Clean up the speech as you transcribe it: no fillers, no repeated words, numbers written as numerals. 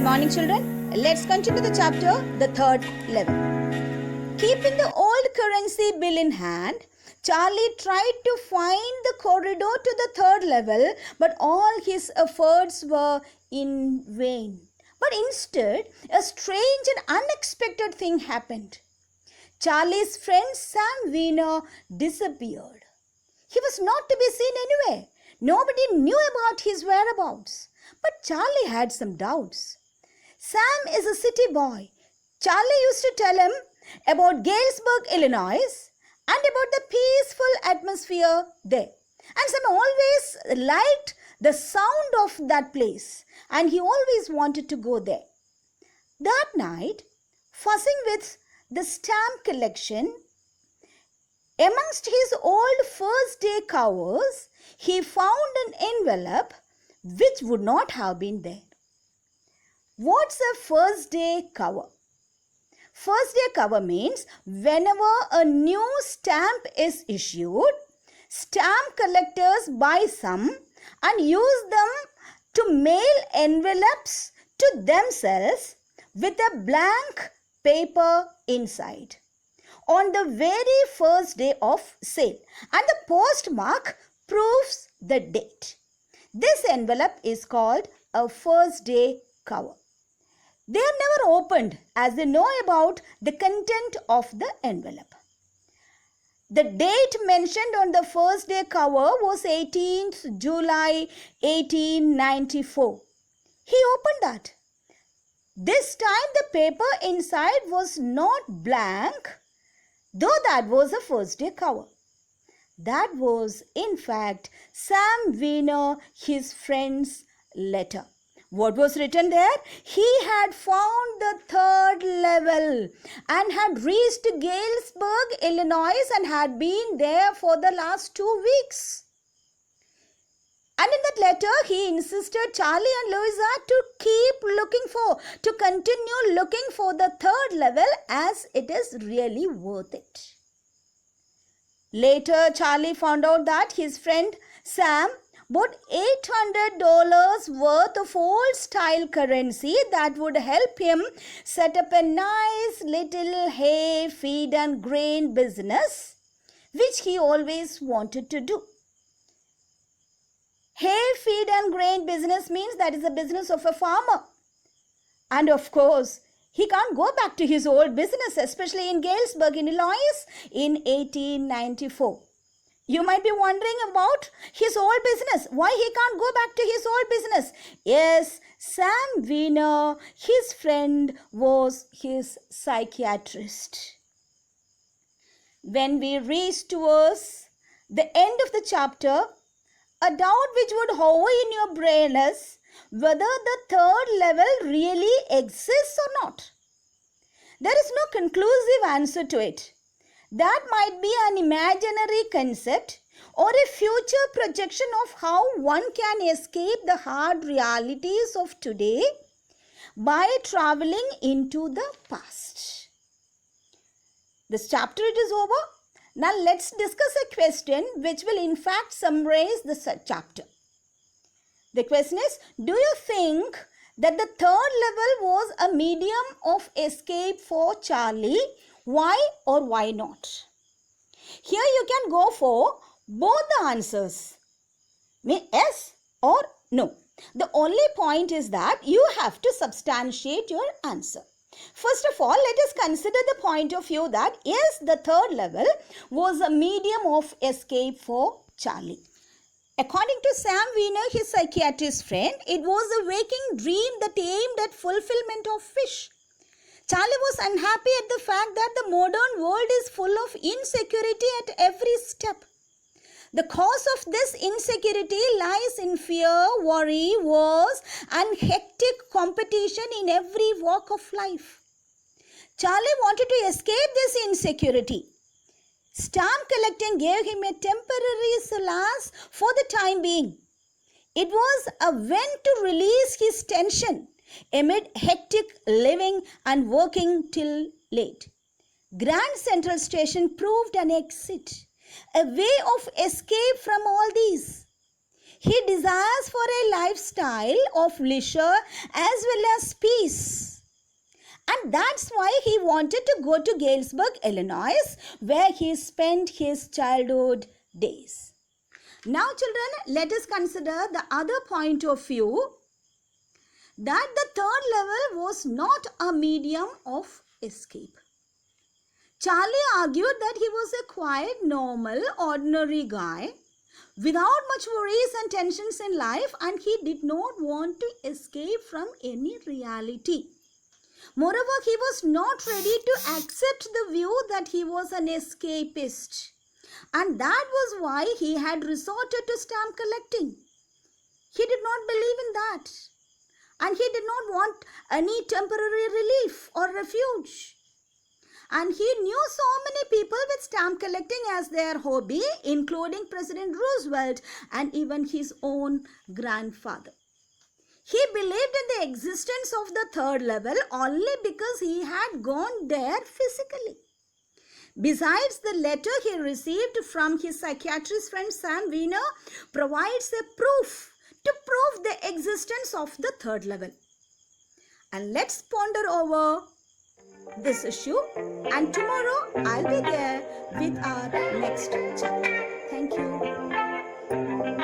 Good morning, children. Let's continue the chapter, the third level. Keeping the old currency bill in hand, Charlie tried to find the corridor to the third level, but all his efforts were in vain. But instead, a strange and unexpected thing happened. Charlie's friend Sam Wiener disappeared. He was not to be seen anywhere. Nobody knew about his whereabouts. But Charlie had some doubts. Sam is a city boy. Charlie used to tell him about Galesburg, Illinois, and about the peaceful atmosphere there. And Sam always liked the sound of that place, and he always wanted to go there. That night, fussing with the stamp collection, amongst his old first day covers, he found an envelope which would not have been there. What's a first day cover? First day cover means whenever a new stamp is issued, stamp collectors buy some and use them to mail envelopes to themselves with a blank paper inside on the very first day of sale, and the postmark proves the date. This envelope is called a first day cover. They are never opened as they know about the content of the envelope. The date mentioned on the first day cover was 18th July 1894. He opened that. This time the paper inside was not blank, though that was a first day cover. That was, in fact, Sam Wiener, his friend's letter. What was written there? He had found the third level and had reached Galesburg, Illinois, and had been there for the last 2 weeks. And in that letter, he insisted Charlie and Louisa to continue looking for the third level, as it is really worth it. Later, Charlie found out that his friend Sam bought $800 worth of old-style currency that would help him set up a nice little hay, feed and grain business, which he always wanted to do. Hay, feed and grain business means that is the business of a farmer. And of course, he can't go back to his old business, especially in Galesburg, Illinois, in 1894. You might be wondering about his old business. Why he can't go back to his old business? Yes, Sam Wiener, his friend, was his psychiatrist. When we reach towards the end of the chapter, a doubt which would hover in your brain is whether the third level really exists or not. There is no conclusive answer to it. That might be an imaginary concept or a future projection of how one can escape the hard realities of today by traveling into the past. This chapter it is over. Now let's discuss a question which will in fact summarize the chapter. The question is, do you think that the third level was a medium of escape for Charlie? Why or why not? Here you can go for both the answers. Yes or no. The only point is that you have to substantiate your answer. First of all, let us consider the point of view that yes, the third level was a medium of escape for Charlie. According to Sam Wiener, his psychiatrist friend, it was a waking dream that aimed at fulfillment of wish. Charlie was unhappy at the fact that the modern world is full of insecurity at every step. The cause of this insecurity lies in fear, worry, wars, and hectic competition in every walk of life. Charlie wanted to escape this insecurity. Stamp collecting gave him a temporary solace for the time being. It was a vent to release his tension amid hectic living and working till late. Grand Central Station proved an exit, a way of escape from all these. He desires for a lifestyle of leisure as well as peace. And that's why he wanted to go to Galesburg, Illinois, where he spent his childhood days. Now, children, let us consider the other point of view, that the third level was not a medium of escape. Charlie argued that he was a quiet, normal, ordinary guy without much worries and tensions in life, and he did not want to escape from any reality. Moreover, he was not ready to accept the view that he was an escapist, and that was why he had resorted to stamp collecting. He did not believe in that, and he did not want any temporary relief or refuge. And he knew so many people with stamp collecting as their hobby, including President Roosevelt and even his own grandfather. He believed in the existence of the third level only because he had gone there physically. Besides, the letter he received from his psychiatrist friend Sam Weiner provides a proof to prove the existence of the third level. And let's ponder over this issue, and tomorrow I'll be there with our next chapter. Thank you.